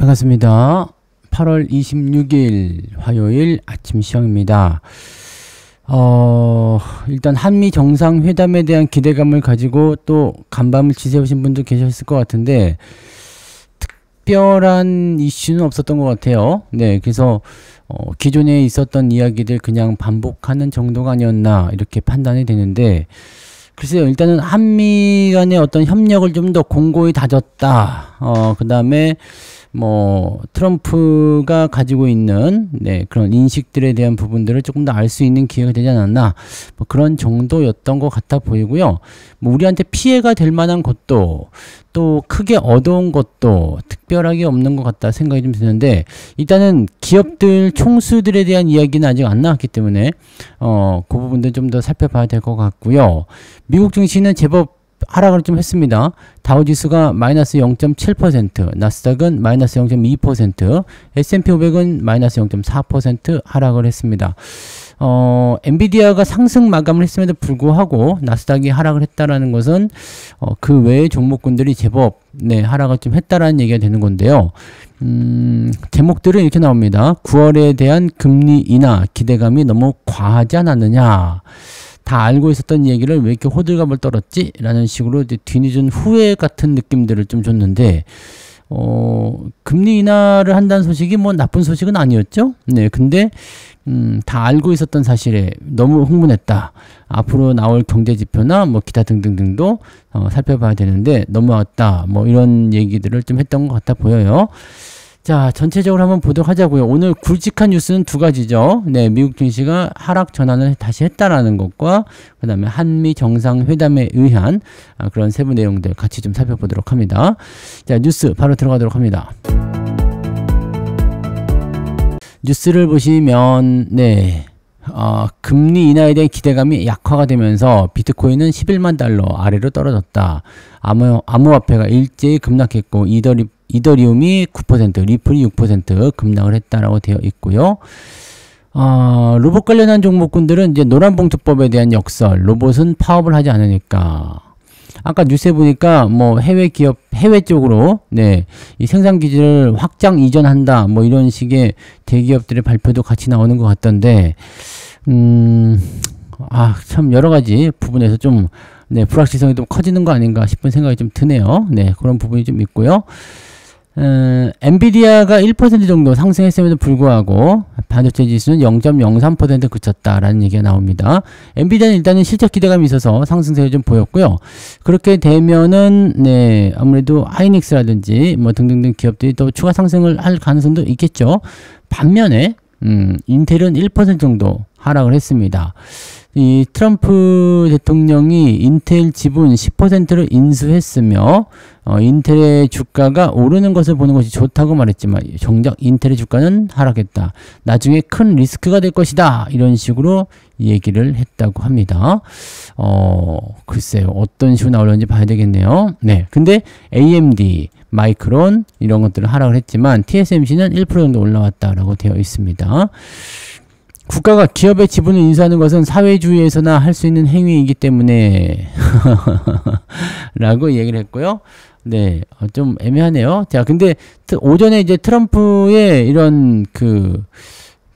반갑습니다. 8월 26일 화요일 아침 시황입니다. 일단 한미 정상회담에 대한 기대감을 가지고 또 간밤을 지새우신 분도 계셨을 것 같은데 특별한 이슈는 없었던 것 같아요. 네, 그래서 기존에 있었던 이야기들 그냥 반복하는 정도가 아니었나 이렇게 판단이 되는데, 글쎄요, 일단은 한미 간의 어떤 협력을 좀 더 공고히 다졌다. 그 다음에 트럼프가 가지고 있는 그런 인식들에 대한 부분들을 조금 더 알 수 있는 기회가 되지 않았나, 그런 정도였던 것 같아 보이고요. 우리한테 피해가 될 만한 것도 또 크게 얻어온 것도 특별하게 없는 것 같다 생각이 좀 드는데, 일단은 기업들 총수들에 대한 이야기는 아직 안 나왔기 때문에 그 부분도 좀 더 살펴봐야 될 것 같고요. 미국 증시는 제법 하락을 좀 했습니다. 다우지수가 마이너스 0.7%, 나스닥은 마이너스 0.2%, S&P 500은 마이너스 0.4% 하락을 했습니다. 엔비디아가 상승 마감을 했음에도 불구하고 나스닥이 하락을 했다라는 것은 그 외의 종목군들이 제법 하락을 좀 했다라는 얘기가 되는 건데요. 제목들은 이렇게 나옵니다. 9월에 대한 금리 인하 기대감이 너무 과하지 않았느냐. 다 알고 있었던 얘기를 왜 이렇게 호들갑을 떨었지? 라는 식으로 이제 뒤늦은 후회 같은 느낌들을 좀 줬는데, 금리 인하를 한다는 소식이 나쁜 소식은 아니었죠? 네, 근데, 다 알고 있었던 사실에 너무 흥분했다. 앞으로 나올 경제지표나 기타 등등등도 살펴봐야 되는데 넘어왔다. 이런 얘기들을 좀 했던 것 같아 보여요. 자, 전체적으로 한번 보도록 하자고요. 오늘 굵직한 뉴스는 두 가지죠. 네, 미국 증시가 하락 전환을 다시 했다라는 것과 그 다음에 한미 정상회담에 의한 그런 세부 내용들 같이 좀 살펴보도록 합니다. 자, 뉴스 바로 들어가도록 합니다. 뉴스를 보시면 금리 인하에 대한 기대감이 약화가 되면서 비트코인은 11만 달러 아래로 떨어졌다. 암호화폐가 일제히 급락했고 이더리움이 9%, 리플이 6% 급락을 했다라고 되어 있고요. 로봇 관련한 종목군들은 이제 노란봉투법에 대한 역설, 로봇은 파업을 하지 않으니까. 아까 뉴스에 보니까 해외 기업, 해외 쪽으로 이 생산 기지를 확장 이전한다, 이런 식의 대기업들의 발표도 같이 나오는 것 같던데, 참 여러 가지 부분에서 좀 불확실성이 좀 커지는 거 아닌가 싶은 생각이 좀 드네요. 그런 부분이 좀 있고요. 엔비디아가 1% 정도 상승했음에도 불구하고 반도체 지수는 0.03% 그쳤다라는 얘기가 나옵니다. 엔비디아는 일단은 실적 기대감이 있어서 상승세를 좀 보였고요. 그렇게 되면은 아무래도 하이닉스라든지 등등등 기업들이 또 추가 상승을 할 가능성도 있겠죠. 반면에 인텔은 1% 정도 하락을 했습니다. 이 트럼프 대통령이 인텔 지분 10%를 인수했으며 인텔의 주가가 오르는 것을 보는 것이 좋다고 말했지만 정작 인텔의 주가는 하락했다. 나중에 큰 리스크가 될 것이다. 이런 식으로 얘기를 했다고 합니다. 글쎄요. 어떤 식으로 나오려는지 봐야 되겠네요. 근데 AMD, 마이크론 이런 것들은 하락을 했지만 TSMC는 1% 정도 올라왔다라고 되어 있습니다. 국가가 기업의 지분을 인수하는 것은 사회주의에서나 할 수 있는 행위이기 때문에 라고 얘기를 했고요. 좀 애매하네요. 자, 근데 오전에 이제 트럼프의 이런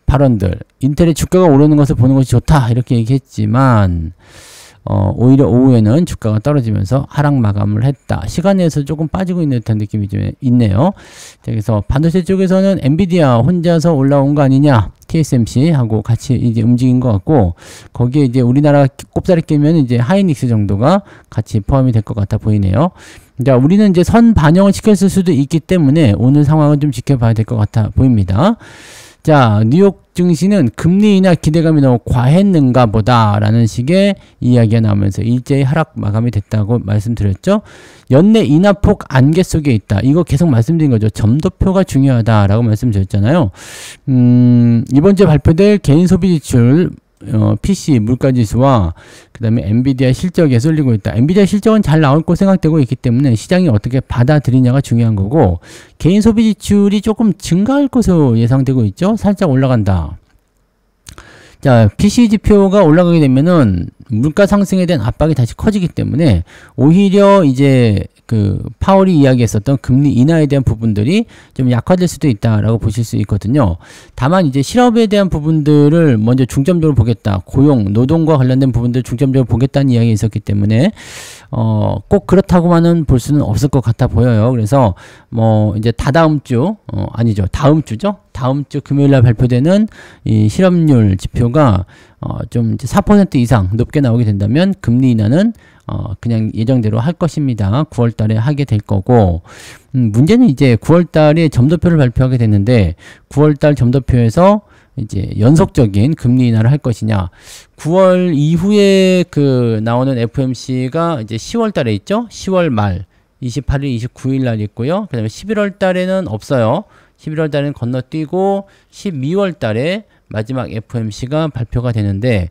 발언들, 인텔의 주가가 오르는 것을 보는 것이 좋다 이렇게 얘기했지만 오히려 오후에는 주가가 떨어지면서 하락 마감을 했다. 시간에서 조금 빠지고 있는 듯한 느낌이 좀 있네요. 그래서 반도체 쪽에서는 엔비디아 혼자서 올라온 거 아니냐, TSMC하고 같이 이제 움직인 것 같고, 거기에 이제 우리나라 꼽사리 끼면 이제 하이닉스 정도가 같이 포함이 될 것 같아 보이네요. 자, 우리는 이제 선 반영을 시켰을 수도 있기 때문에 오늘 상황은 좀 지켜봐야 될 것 같아 보입니다. 자, 뉴욕 증시는 금리 인하 기대감이 너무 과했는가 보다 라는 식의 이야기가 나오면서 일제히 하락 마감이 됐다고 말씀드렸죠. 연내 인하폭 안개 속에 있다. 이거 계속 말씀드린 거죠. 점도표가 중요하다라고 말씀드렸잖아요. 이번 주에 발표될 개인 소비 지출 PC 물가지수와 그 다음에 엔비디아 실적에 쏠리고 있다. 엔비디아 실적은 잘 나올 거 생각되고 있기 때문에 시장이 어떻게 받아들이냐가 중요한 거고, 개인 소비 지출이 조금 증가할 것으로 예상되고 있죠. 살짝 올라간다. 자, PC 지표가 올라가게 되면은 물가 상승에 대한 압박이 다시 커지기 때문에 오히려 이제 그 파월이 이야기했었던 금리 인하에 대한 부분들이 좀 약화될 수도 있다라고 보실 수 있거든요. 다만 이제 실업에 대한 부분들을 먼저 중점적으로 보겠다. 고용, 노동과 관련된 부분들 중점적으로 보겠다는 이야기가 있었기 때문에 꼭 그렇다고만은 볼 수는 없을 것 같아 보여요. 그래서 뭐 이제 다다음 주 아니죠. 다음 주죠. 다음 주 금요일 날 발표되는 이 실업률 지표가 좀 이제 4% 이상 높게 나오게 된다면 금리 인하는 그냥 예정대로 할 것입니다. 9월 달에 하게 될 거고, 문제는 이제 9월 달에 점도표를 발표하게 됐는데, 9월 달 점도표에서 이제 연속적인 금리 인하를 할 것이냐. 9월 이후에 그 나오는 FOMC가 이제 10월 달에 있죠? 10월 말, 28일, 29일 날 있고요. 그 다음에 11월 달에는 없어요. 11월 달에는 건너뛰고, 12월 달에 마지막 FOMC가 발표가 되는데,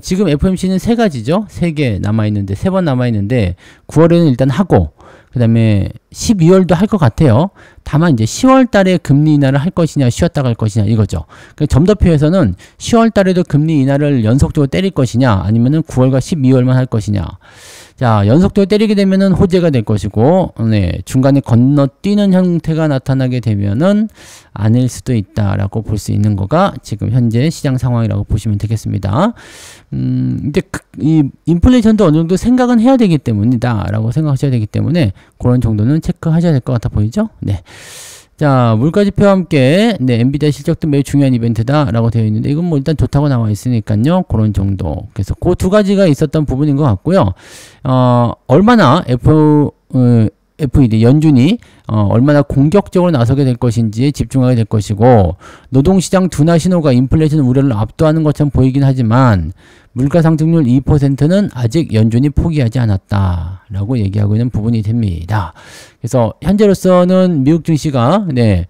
지금 FOMC는 세 가지죠. 세 개 남아있는데, 세 번 남아있는데, 9월에는 일단 하고, 그 다음에 12월도 할 것 같아요. 다만 이제 10월 달에 금리 인하를 할 것이냐, 쉬었다가 할 것이냐, 이거죠. 그러니까 점도표에서는 10월 달에도 금리 인하를 연속적으로 때릴 것이냐, 아니면은 9월과 12월만 할 것이냐. 자, 연속적으로 때리게 되면은 호재가 될 것이고, 네, 중간에 건너뛰는 형태가 나타나게 되면은 아닐 수도 있다라고 볼 수 있는 거가 지금 현재 시장 상황이라고 보시면 되겠습니다. 이제 이 인플레이션도 어느 정도 생각은 해야 되기 때문이다라고 생각하셔야 되기 때문에 그런 정도는 체크하셔야 될 것 같아 보이죠? 네. 자, 물가지표와 함께, 네, 엔비디아 실적도 매우 중요한 이벤트다라고 되어 있는데, 이건 뭐 일단 좋다고 나와 있으니까요. 그런 정도. 그래서 그 두 가지가 있었던 부분인 것 같고요. 얼마나 FED, 연준이, 얼마나 공격적으로 나서게 될 것인지에 집중하게 될 것이고, 노동시장 둔화 신호가 인플레이션 우려를 압도하는 것처럼 보이긴 하지만, 물가 상승률 2%는 아직 연준이 포기하지 않았다라고 얘기하고 있는 부분이 됩니다. 그래서 현재로서는 미국 증시가 네,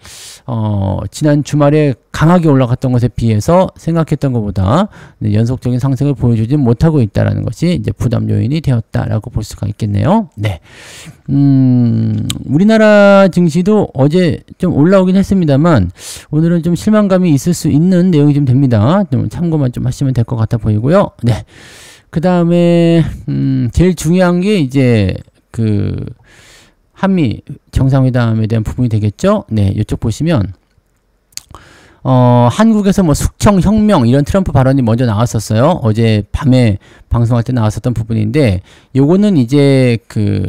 지난 주말에 강하게 올라갔던 것에 비해서 생각했던 것보다 네, 연속적인 상승을 보여주지 못하고 있다는 것이 이제 부담 요인이 되었다라고 볼 수가 있겠네요. 네, 우리나라 증시도 어제 좀 올라오긴 했습니다만 오늘은 좀 실망감이 있을 수 있는 내용이 좀 됩니다. 좀 참고만 좀 하시면 될 것 같아 보이고요. 네, 그 다음에 제일 중요한 게 이제 그 한미 정상회담에 대한 부분이 되겠죠. 네, 이쪽 보시면 한국에서 뭐 숙청혁명 이런 트럼프 발언이 먼저 나왔었어요. 어제 밤에 방송할 때 나왔었던 부분인데 요거는 이제 그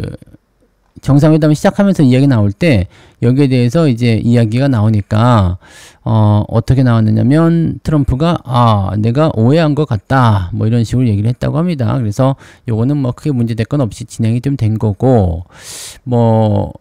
정상회담을 시작하면서 이야기 나올 때 여기에 대해서 이제 이야기가 나오니까 어떻게 나왔느냐면 트럼프가 내가 오해한 것 같다 뭐 이런 식으로 얘기를 했다고 합니다. 그래서 요거는 뭐 크게 문제될 건 없이 진행이 좀 된 거고 뭐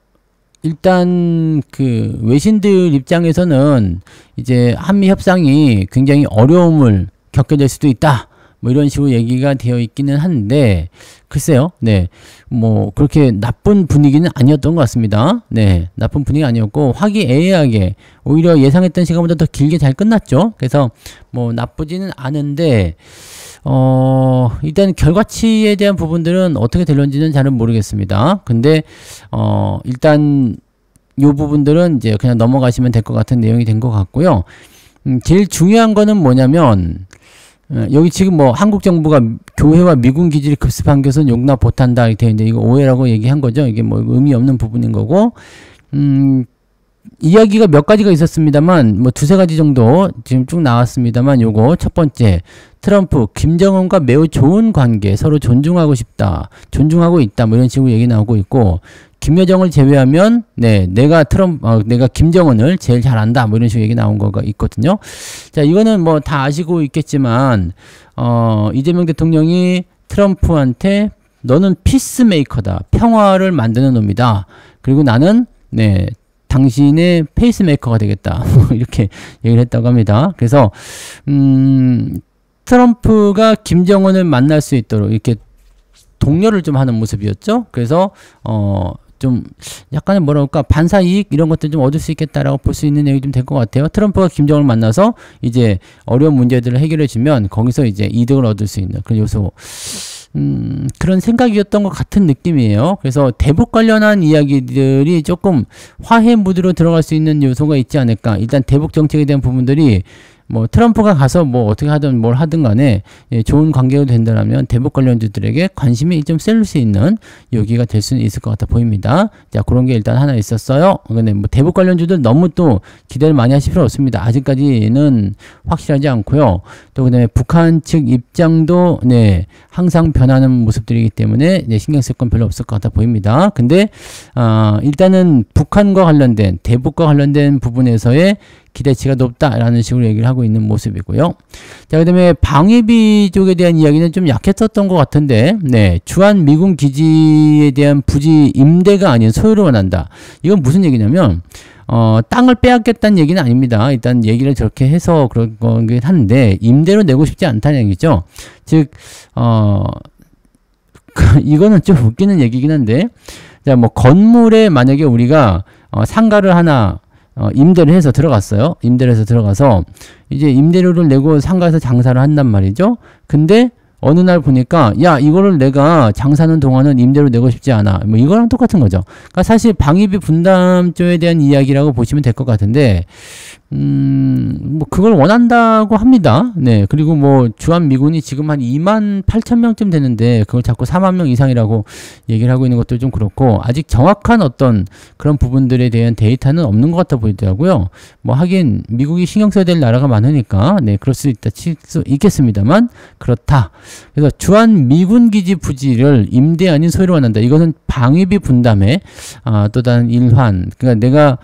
일단 그 외신들 입장에서는 이제 한미 협상이 굉장히 어려움을 겪게 될 수도 있다. 뭐 이런 식으로 얘기가 되어 있기는 한데 글쎄요. 네. 뭐 그렇게 나쁜 분위기는 아니었던 것 같습니다. 네. 나쁜 분위기 아니었고 화기애애하게 오히려 예상했던 시간보다 더 길게 잘 끝났죠. 그래서 뭐 나쁘지는 않은데 일단 결과치에 대한 부분들은 어떻게 될런지는 잘은 모르겠습니다. 근데 일단 요 부분들은 이제 그냥 넘어가시면 될 것 같은 내용이 된 것 같고요. 제일 중요한 거는 뭐냐면 여기 지금 뭐 한국 정부가 교회와 미군 기지를 급습한 것은 용납 못한다 이렇게 되어 있는데 이거 오해라고 얘기한 거죠. 이게 뭐 의미 없는 부분인 거고 이야기가 몇 가지가 있었습니다만 뭐 두세 가지 정도 지금 쭉 나왔습니다만 요거 첫 번째 트럼프 김정은과 매우 좋은 관계 서로 존중하고 싶다 존중하고 있다 뭐 이런 식으로 얘기 나오고 있고 김여정을 제외하면 네 내가 김정은을 제일 잘 안다 뭐 이런 식으로 얘기 나온 거가 있거든요. 자 이거는 뭐 다 아시고 있겠지만 이재명 대통령이 트럼프한테 너는 피스메이커다 평화를 만드는 놈이다 그리고 나는 네 당신의 페이스메이커가 되겠다 이렇게 얘기를 했다고 합니다. 그래서 트럼프가 김정은을 만날 수 있도록 이렇게 독려를 좀 하는 모습이었죠. 그래서 좀 약간의 뭐랄까 반사이익 이런 것들 좀 얻을 수 있겠다라고 볼 수 있는 내용이 좀 될 것 같아요. 트럼프가 김정은을 만나서 이제 어려운 문제들을 해결해 주면 거기서 이제 이득을 얻을 수 있는 그런 요소 그런 생각이었던 것 같은 느낌이에요. 그래서 대북 관련한 이야기들이 조금 화해 무드로 들어갈 수 있는 요소가 있지 않을까. 일단 대북 정책에 대한 부분들이 뭐 트럼프가 가서 뭐 어떻게 하든 뭘 하든 간에 예, 좋은 관계가 된다면 대북 관련주들에게 관심이 좀 셀 수 있는 여기가 될 수는 있을 것 같아 보입니다. 자, 그런 게 일단 하나 있었어요. 근데 뭐 대북 관련주들 너무 또 기대를 많이 하실 필요 없습니다. 아직까지는 확실하지 않고요. 또 그다음에 북한 측 입장도 네, 항상 변하는 모습들이기 때문에 네, 신경 쓸 건 별로 없을 것 같아 보입니다. 근데 일단은 북한과 관련된 대북과 관련된 부분에서의 기대치가 높다라는 식으로 얘기를 하고 있는 모습이고요. 자, 그 다음에 방위비 쪽에 대한 이야기는 좀 약했었던 것 같은데, 네, 주한 미군 기지에 대한 부지 임대가 아닌 소유를 원한다. 이건 무슨 얘기냐면, 땅을 빼앗겠다는 얘기는 아닙니다. 일단 얘기를 저렇게 해서 그런 거긴 한데, 임대로 내고 싶지 않다는 얘기죠. 즉, 이거는 좀 웃기는 얘기긴 한데, 자, 뭐, 건물에 만약에 우리가, 상가를 하나, 임대를 해서 들어갔어요. 임대를 해서 들어가서 이제 임대료를 내고 상가에서 장사를 한단 말이죠. 근데 어느 날 보니까 야, 이거를 내가 장사하는 동안은 임대료 내고 싶지 않아. 뭐 이거랑 똑같은 거죠. 그러니까 사실 방위비 분담조에 대한 이야기라고 보시면 될 것 같은데 뭐 그걸 원한다고 합니다. 네. 그리고 뭐 주한 미군이 지금 한 28,000명쯤 되는데 그걸 자꾸 4만 명 이상이라고 얘기를 하고 있는 것도 좀 그렇고 아직 정확한 어떤 그런 부분들에 대한 데이터는 없는 것 같아 보이더라고요. 뭐 하긴 미국이 신경 써야 될 나라가 많으니까 네, 그럴 수 있다 칠 수 있겠습니다만 그렇다. 그래서 주한 미군 기지 부지를 임대 아닌 소유로 원한다. 이것은 방위비 분담의 또 다른 일환. 그러니까 내가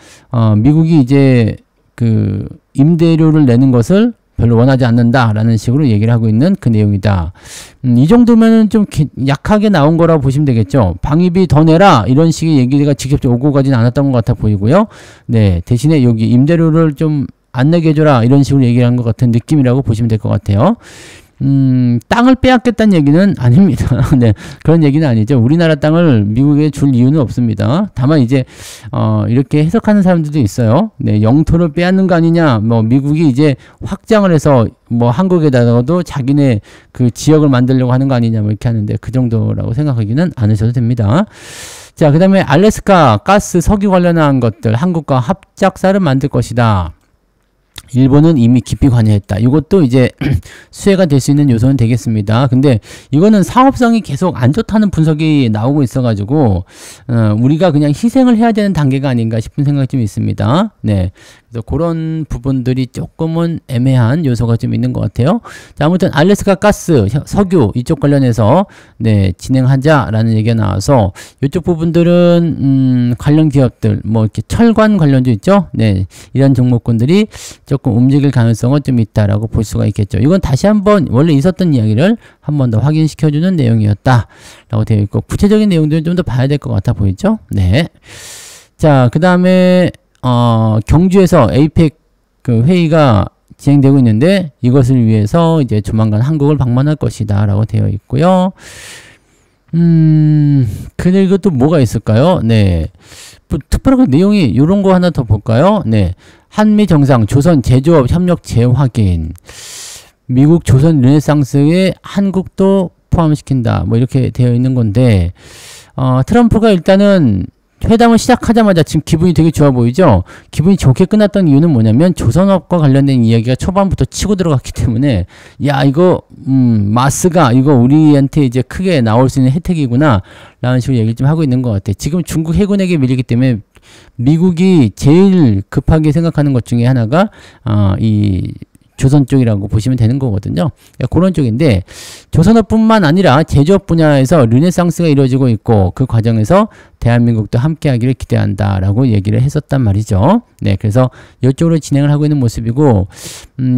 미국이 이제 그 임대료를 내는 것을 별로 원하지 않는다라는 식으로 얘기를 하고 있는 그 내용이다. 이 정도면은 좀 약하게 나온 거라고 보시면 되겠죠. 방위비 더 내라 이런 식의 얘기가 직접적으로 오고 가지는 않았던 것 같아 보이고요. 네, 대신에 여기 임대료를 좀 안 내게 해줘라 이런 식으로 얘기를 한 것 같은 느낌이라고 보시면 될 것 같아요. 땅을 빼앗겠다는 얘기는 아닙니다. 네, 그런 얘기는 아니죠. 우리나라 땅을 미국에 줄 이유는 없습니다. 다만 이제 이렇게 해석하는 사람들도 있어요. 네, 영토를 빼앗는 거 아니냐. 뭐 미국이 이제 확장을 해서 뭐 한국에다가도 자기네 그 지역을 만들려고 하는 거 아니냐 뭐 이렇게 하는데 그 정도라고 생각하기는 않으셔도 됩니다. 자, 그 다음에 알래스카 가스 석유 관련한 것들 한국과 합작사를 만들 것이다. 일본은 이미 깊이 관여했다. 이것도 이제 수혜가 될 수 있는 요소는 되겠습니다. 근데 이거는 사업성이 계속 안 좋다는 분석이 나오고 있어가지고 우리가 그냥 희생을 해야 되는 단계가 아닌가 싶은 생각이 좀 있습니다. 네, 그래서 그런 부분들이 조금은 애매한 요소가 좀 있는 것 같아요. 자, 아무튼 알래스카 가스, 석유 이쪽 관련해서 네, 진행하자라는 얘기가 나와서 이쪽 부분들은 관련 기업들 뭐 이렇게 철관 관련주 있죠. 네, 이런 종목군들이 조금 움직일 가능성은 좀 있다라고 볼 수가 있겠죠. 이건 다시 한번 원래 있었던 이야기를 한 번 더 확인시켜주는 내용이었다 라고 되어 있고 구체적인 내용들은 좀 더 봐야 될 것 같아 보이죠. 네. 자, 그 다음에 경주에서 에이펙 그 회의가 진행되고 있는데 이것을 위해서 이제 조만간 한국을 방문할 것이다 라고 되어 있고요. 그리고 또 뭐가 있을까요? 네. 뭐 특별하게 내용이 이런 거 하나 더 볼까요? 네. 한미 정상 조선 제조업 협력 재확인. 미국 조선 르네상스에 한국도 포함시킨다. 뭐 이렇게 되어 있는 건데 트럼프가 일단은 회담을 시작하자마자 지금 기분이 되게 좋아 보이죠? 기분이 좋게 끝났던 이유는 뭐냐면 조선업과 관련된 이야기가 초반부터 치고 들어갔기 때문에 야, 이거 마스가 이거 우리한테 이제 크게 나올 수 있는 혜택이구나 라는 식으로 얘기를 좀 하고 있는 것 같아. 지금 중국 해군에게 밀리기 때문에 미국이 제일 급하게 생각하는 것 중에 하나가 이 조선 쪽이라고 보시면 되는 거거든요. 그러니까 그런 쪽인데 조선업뿐만 아니라 제조업 분야에서 르네상스가 이루어지고 있고 그 과정에서 대한민국도 함께하기를 기대한다라고 얘기를 했었단 말이죠. 네, 그래서 이쪽으로 진행을 하고 있는 모습이고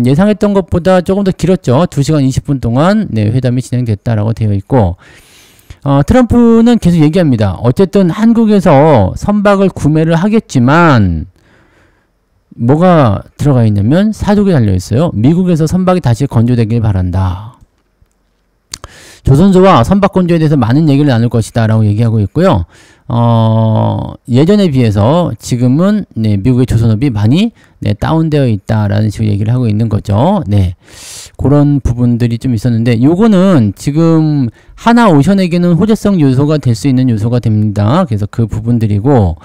예상했던 것보다 조금 더 길었죠. 2시간 20분 동안 네, 회담이 진행됐다라고 되어 있고 트럼프는 계속 얘기합니다. 어쨌든 한국에서 선박을 구매를 하겠지만 뭐가 들어가 있냐면 사족이 달려 있어요. 미국에서 선박이 다시 건조되길 바란다. 조선소와 선박 건조에 대해서 많은 얘기를 나눌 것이다 라고 얘기하고 있고요. 예전에 비해서 지금은 네, 미국의 조선업이 많이 네, 다운되어 있다라는 식으로 얘기를 하고 있는 거죠. 네, 그런 부분들이 좀 있었는데 요거는 지금 하나오션에게는 호재성 요소가 될 수 있는 요소가 됩니다. 그래서 그 부분들이고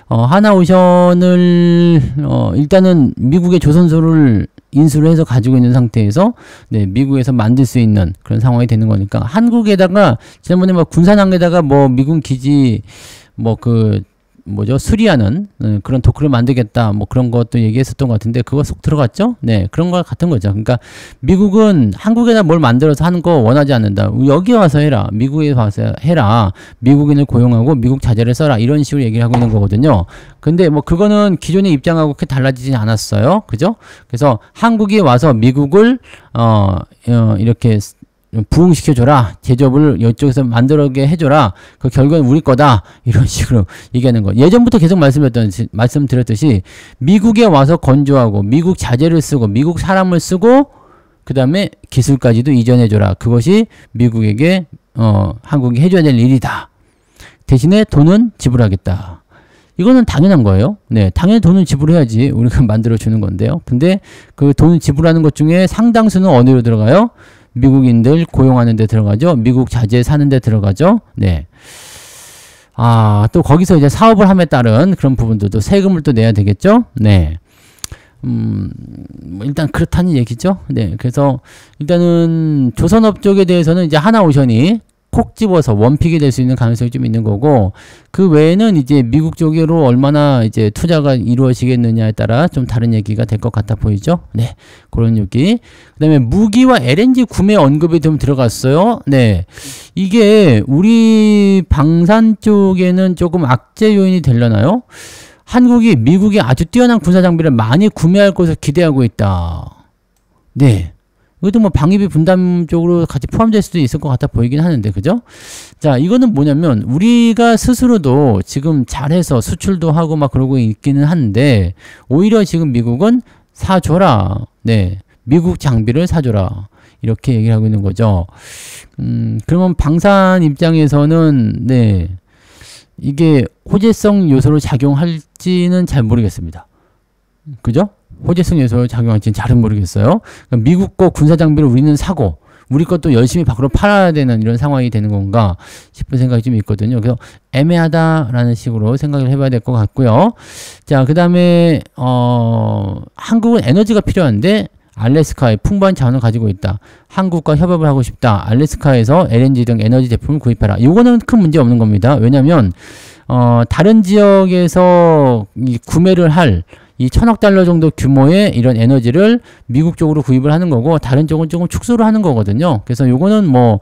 하나오션을 일단은 미국의 조선소를 인수를 해서 가지고 있는 상태에서 네, 미국에서 만들 수 있는 그런 상황이 되는 거니까 한국에다가 지난번에 뭐 군산항에다가 뭐 미군 기지 뭐 그 뭐죠 수리하는 그런 도크를 만들겠다 뭐 그런 것도 얘기했었던 것 같은데 그거 쏙 들어갔죠? 네 그런 거 같은 거죠. 그러니까 미국은 한국에다 뭘 만들어서 하는 거 원하지 않는다. 여기 와서 해라. 미국에 와서 해라. 미국인을 고용하고 미국 자재를 써라. 이런 식으로 얘기를 하고 있는 거거든요. 근데 뭐 그거는 기존의 입장하고 그렇게 달라지지 않았어요. 그죠? 그래서 한국에 와서 미국을 이렇게 부흥시켜줘라. 제조업을 이쪽에서 만들게 해줘라. 그 결과는 우리 거다. 이런 식으로 얘기하는 거. 예전부터 계속 말씀드렸듯이 미국에 와서 건조하고 미국 자재를 쓰고 미국 사람을 쓰고 그 다음에 기술까지도 이전해줘라. 그것이 미국에게 한국이 해줘야 될 일이다. 대신에 돈은 지불하겠다. 이거는 당연한 거예요. 네, 당연히 돈은 지불해야지 우리가 만들어주는 건데요. 근데 그 돈을 지불하는 것 중에 상당수는 어디로 들어가요? 미국인들 고용하는 데 들어가죠. 미국 자재 사는 데 들어가죠. 네. 또 거기서 이제 사업을 함에 따른 그런 부분들도 세금을 또 내야 되겠죠. 네. 뭐 일단 그렇다는 얘기죠. 네. 그래서 일단은 조선업 쪽에 대해서는 이제 하나오션이 콕 집어서 원픽이 될 수 있는 가능성이 좀 있는 거고 그 외에는 이제 미국 쪽으로 얼마나 이제 투자가 이루어지겠느냐에 따라 좀 다른 얘기가 될 것 같아 보이죠. 네. 그런 얘기. 그 다음에 무기와 LNG 구매 언급이 좀 들어갔어요. 네. 이게 우리 방산 쪽에는 조금 악재 요인이 되려나요? 한국이 미국의 아주 뛰어난 군사 장비를 많이 구매할 것을 기대하고 있다. 네. 이것도 뭐 방위비 분담 쪽으로 같이 포함될 수도 있을 것 같아 보이긴 하는데, 그죠? 자, 이거는 뭐냐면, 우리가 스스로도 지금 잘해서 수출도 하고 막 그러고 있기는 한데, 오히려 지금 미국은 사줘라. 네. 미국 장비를 사줘라. 이렇게 얘기를 하고 있는 거죠. 그러면 방산 입장에서는, 네. 이게 호재성 요소로 작용할지는 잘 모르겠습니다. 그죠? 호재성 요소로 작용할지는 잘은 모르겠어요. 그러니까 미국 거 군사 장비를 우리는 사고 우리 것도 열심히 밖으로 팔아야 되는 이런 상황이 되는 건가 싶은 생각이 좀 있거든요. 그래서 애매하다라는 식으로 생각을 해봐야 될 것 같고요. 자, 그 다음에 한국은 에너지가 필요한데 알래스카에 풍부한 자원을 가지고 있다. 한국과 협업을 하고 싶다. 알래스카에서 LNG 등 에너지 제품을 구입해라. 이거는 큰 문제 없는 겁니다. 왜냐면 다른 지역에서 구매를 할 이 1,000억 달러 정도 규모의 이런 에너지를 미국 쪽으로 구입을 하는 거고 다른 쪽은 조금 축소를 하는 거거든요. 그래서 요거는 뭐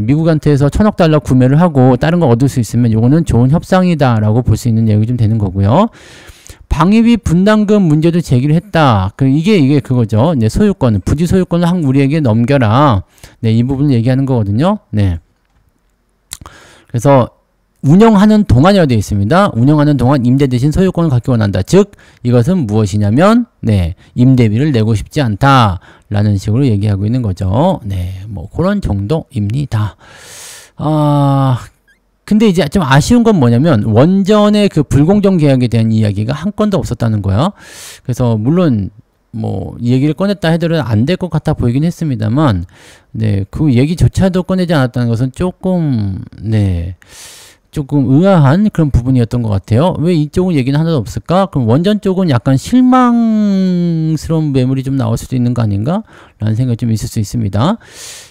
미국한테서 1,000억 달러 구매를 하고 다른 거 얻을 수 있으면 요거는 좋은 협상이다라고 볼 수 있는 얘기 좀 되는 거고요. 방위비 분담금 문제도 제기를 했다. 이게 그거죠. 네, 소유권, 부지 소유권을 우리에게 넘겨라. 네, 이 부분을 얘기하는 거거든요. 네. 그래서 운영하는 동안이라고 되어 있습니다. 운영하는 동안 임대 대신 소유권을 갖기 원한다. 즉 이것은 무엇이냐면 네, 임대비를 내고 싶지 않다 라는 식으로 얘기하고 있는 거죠. 네, 뭐 그런 정도입니다. 근데 이제 좀 아쉬운 건 뭐냐면 원전의 그 불공정 계약에 대한 이야기가 한 건도 없었다는 거야. 그래서 물론 뭐 이 얘기를 꺼냈다 해도 안 될 것 같아 보이긴 했습니다만 네, 그 얘기조차도 꺼내지 않았다는 것은 조금 네, 조금 의아한 그런 부분이었던 것 같아요. 왜 이쪽은 얘기는 하나도 없을까? 그럼 원전 쪽은 약간 실망스러운 매물이 좀 나올 수도 있는 거 아닌가? 라는 생각이 좀 있을 수 있습니다.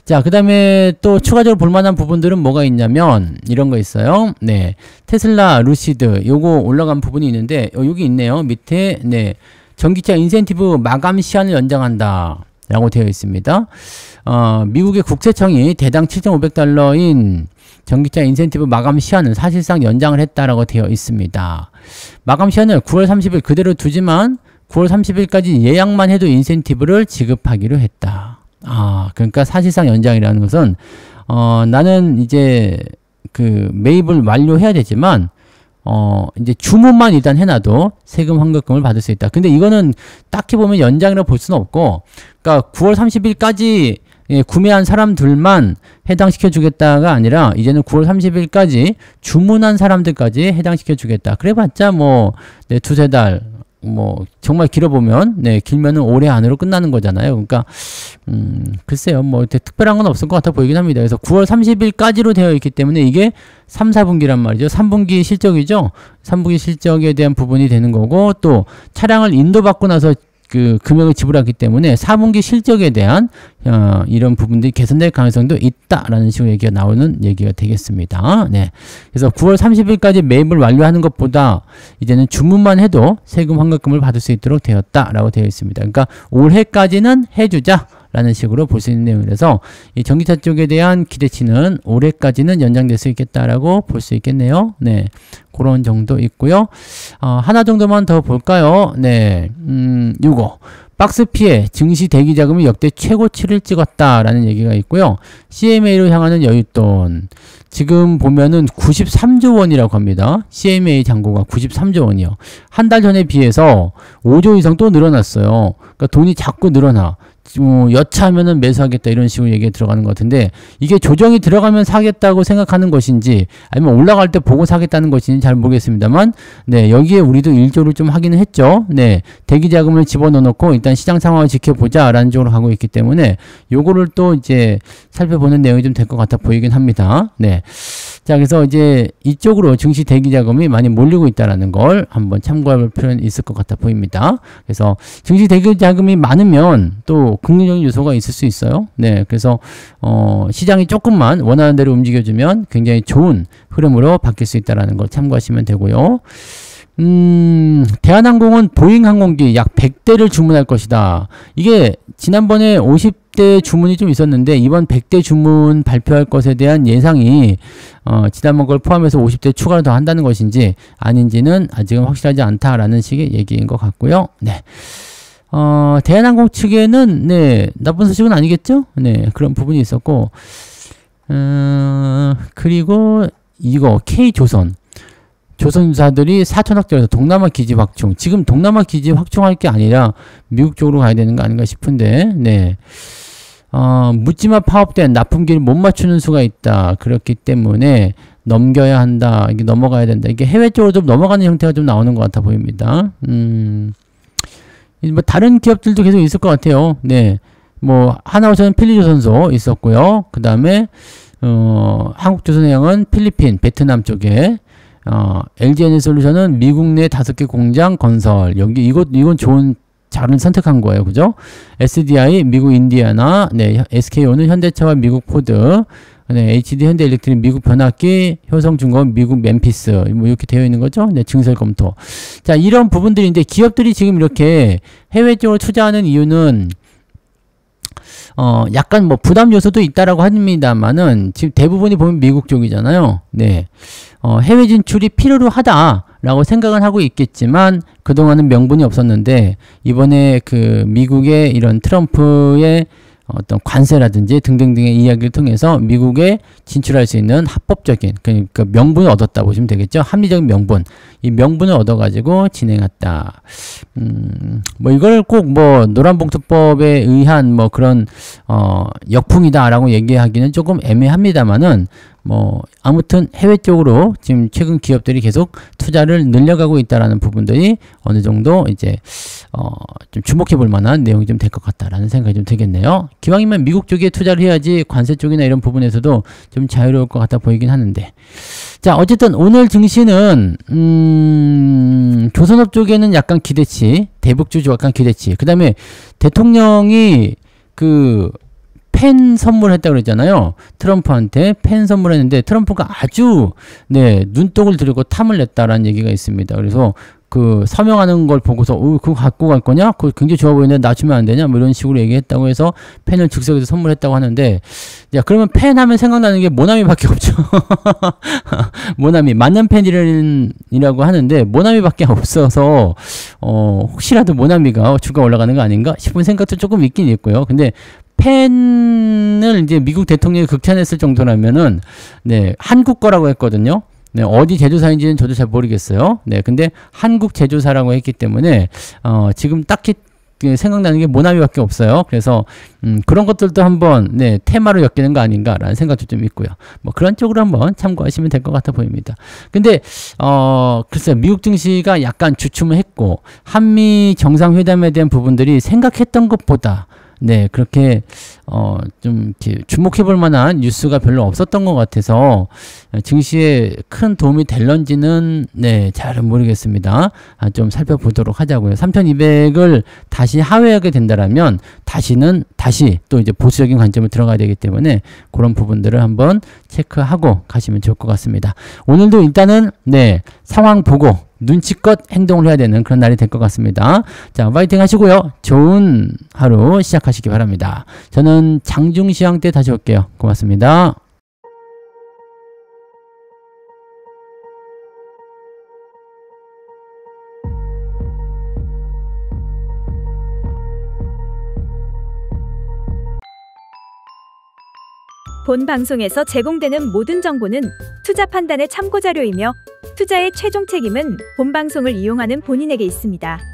자, 그 다음에 또 추가적으로 볼만한 부분들은 뭐가 있냐면 이런 거 있어요. 네, 테슬라, 루시드 요거 올라간 부분이 있는데 여기 있네요. 밑에 네, 전기차 인센티브 마감 시한을 연장한다 라고 되어 있습니다. 미국의 국세청이 대당 7,500달러인 전기차 인센티브 마감 시한을 사실상 연장을 했다라고 되어 있습니다. 마감 시한을 9월 30일 그대로 두지만 9월 30일까지 예약만 해도 인센티브를 지급하기로 했다. 그러니까 사실상 연장이라는 것은 나는 이제 그 매입을 완료해야 되지만 이제 주문만 일단 해놔도 세금 환급금을 받을 수 있다. 근데 이거는 딱히 보면 연장이라고 볼 수는 없고, 그러니까 9월 30일까지 구매한 사람들만 해당시켜 주겠다가 아니라 이제는 9월 30일까지 주문한 사람들까지 해당시켜 주겠다. 그래봤자 뭐 네, 두세 달 뭐 정말 길어보면 네 길면은 올해 안으로 끝나는 거잖아요. 그러니까 글쎄요 뭐 특별한 건 없을 것 같아 보이긴 합니다. 그래서 9월 30일까지로 되어 있기 때문에 이게 3, 4분기란 말이죠. 3분기 실적이죠. 3분기 실적에 대한 부분이 되는 거고, 또 차량을 인도받고 나서 그 금액을 지불하기 때문에 4분기 실적에 대한 이런 부분들이 개선될 가능성도 있다라는 식으로 얘기가 나오는 얘기가 되겠습니다. 네. 그래서 9월 30일까지 매입을 완료하는 것보다 이제는 주문만 해도 세금 환급금을 받을 수 있도록 되었다라고 되어 있습니다. 그러니까 올해까지는 해주자 라는 식으로 볼 수 있는 내용이라서 이 전기차 쪽에 대한 기대치는 올해까지는 연장될 수 있겠다라고 볼 수 있겠네요. 네. 그런 정도 있고요. 하나 정도만 더 볼까요? 네. 요거. 박스 피해 증시 대기 자금이 역대 최고치를 찍었다라는 얘기가 있고요. CMA로 향하는 여윳돈. 지금 보면은 93조 원이라고 합니다. CMA 잔고가 93조 원이요. 한 달 전에 비해서 5조 이상 또 늘어났어요. 그러니까 돈이 자꾸 늘어나. 여차하면은 매수하겠다 이런 식으로 얘기가 들어가는 것 같은데, 이게 조정이 들어가면 사겠다고 생각하는 것인지 아니면 올라갈 때 보고 사겠다는 것인지 잘 모르겠습니다만, 네, 여기에 우리도 일조를 좀 하기는 했죠. 네, 대기 자금을 집어넣어 놓고 일단 시장 상황을 지켜보자 라는 쪽으로 가고 있기 때문에 요거를 또 이제 살펴보는 내용이 좀 될 것 같아 보이긴 합니다. 네. 자, 그래서 이제 이쪽으로 증시 대기 자금이 많이 몰리고 있다라는 걸 한번 참고할 필요는 있을 것 같아 보입니다. 그래서 증시 대기 자금이 많으면 또 긍정적인 요소가 있을 수 있어요. 네, 그래서 시장이 조금만 원하는 대로 움직여주면 굉장히 좋은 흐름으로 바뀔 수 있다라는 걸 참고하시면 되고요. 대한항공은 보잉 항공기 약 100대를 주문할 것이다. 이게 지난번에 50대 주문이 좀 있었는데 이번 100대 주문 발표할 것에 대한 예상이 지난번 걸 포함해서 50대 추가로 더 한다는 것인지 아닌지는 아직은 확실하지 않다라는 식의 얘기인 것 같고요. 네. 대한항공 측에는 네, 나쁜 소식은 아니겠죠? 네, 그런 부분이 있었고, 그리고 이거 K조선. 조선사들이 4천억짜리에서 동남아 기지 확충. 지금 동남아 기지 확충할 게 아니라 미국 쪽으로 가야 되는 거 아닌가 싶은데, 네. 묻지마 파업된 납품기를 못 맞추는 수가 있다. 그렇기 때문에 넘겨야 한다. 이게 넘어가야 된다. 이게 해외 쪽으로 좀 넘어가는 형태가 좀 나오는 것 같아 보입니다. 뭐 다른 기업들도 계속 있을 것 같아요. 네. 뭐 하나오션은 필리조선소 있었고요. 그 다음에 한국조선해양은 필리핀, 베트남 쪽에, LG에너지솔루션은 미국 내 5개 공장 건설. 이건 좋은, 잘 선택한 거예요. 그죠? SDI, 미국 인디애나, 네, SKO는 현대차와 미국 포드, 네, HD 현대일렉트릭 미국 변압기, 효성중공업 미국 멤피스, 뭐 이렇게 되어 있는 거죠. 네, 증설 검토. 자, 이런 부분들인데 기업들이 지금 이렇게 해외 쪽으로 투자하는 이유는 약간 뭐 부담 요소도 있다라고 합니다만은 지금 대부분이 보면 미국 쪽이잖아요. 네. 해외 진출이 필요로 하다라고 생각은 하고 있겠지만 그동안은 명분이 없었는데 이번에 그 미국의 이런 트럼프의 어떤 관세라든지 등등등의 이야기를 통해서 미국에 진출할 수 있는 합법적인, 그러니까 명분을 얻었다 보시면 되겠죠. 합리적인 명분. 이 명분을 얻어가지고 진행했다. 뭐 이걸 꼭 뭐 노란봉투법에 의한 뭐 그런 역풍이다라고 얘기하기는 조금 애매합니다만은 뭐 아무튼 해외 쪽으로 지금 최근 기업들이 계속 투자를 늘려가고 있다라는 부분들이 어느 정도 이제 좀 주목해 볼 만한 내용이 좀 될 것 같다라는 생각이 좀 들겠네요. 기왕이면 미국 쪽에 투자를 해야지 관세 쪽이나 이런 부분에서도 좀 자유로울 것 같아 보이긴 하는데, 자, 어쨌든 오늘 증시는 조선업 쪽에는 약간 기대치, 대북주 약간 기대치, 그 다음에 대통령이 그 펜 선물했다 그랬잖아요. 트럼프한테 펜 선물했는데 트럼프가 아주 네, 눈독을 들이고 탐을 냈다라는 얘기가 있습니다. 그래서 그 서명하는 걸 보고서 그거 갖고 갈 거냐? 그거 굉장히 좋아 보이는데 나 주면 안 되냐? 뭐 이런 식으로 얘기했다고 해서 펜을 즉석에서 선물했다고 하는데, 야, 그러면 펜 하면 생각나는 게 모나미밖에 없죠. 모나미 맞는 펜이라고 하는데 모나미밖에 없어서 혹시라도 모나미가 주가 올라가는 거 아닌가 싶은 생각도 조금 있긴 있고요. 근데 펜을 이제 미국 대통령이 극찬했을 정도라면은 네, 한국 거라고 했거든요. 네, 어디 제조사인지는 저도 잘 모르겠어요. 네, 근데 한국 제조사라고 했기 때문에 지금 딱히 생각나는 게 모나미밖에 없어요. 그래서 그런 것들도 한번 네, 테마로 엮이는 거 아닌가라는 생각도 좀 있고요. 뭐 그런 쪽으로 한번 참고하시면 될 것 같아 보입니다. 근데 글쎄요, 미국 증시가 약간 주춤을 했고 한미 정상회담에 대한 부분들이 생각했던 것보다 네, 그렇게 좀 이렇게 주목해 볼 만한 뉴스가 별로 없었던 것 같아서 증시에 큰 도움이 될런지는 네, 잘은 모르겠습니다. 좀 살펴보도록 하자고요. 3200을 다시 하회하게 된다라면 다시 또 이제 보수적인 관점을 들어가야 되기 때문에 그런 부분들을 한번 체크하고 가시면 좋을 것 같습니다. 오늘도 일단은 네, 상황 보고 눈치껏 행동을 해야 되는 그런 날이 될 것 같습니다. 자, 파이팅 하시고요. 좋은 하루 시작하시기 바랍니다. 저는 장중시황 때 다시 올게요. 고맙습니다. 본 방송에서 제공되는 모든 정보는 투자 판단의 참고 자료이며 투자의 최종 책임은 본 방송을 이용하는 본인에게 있습니다.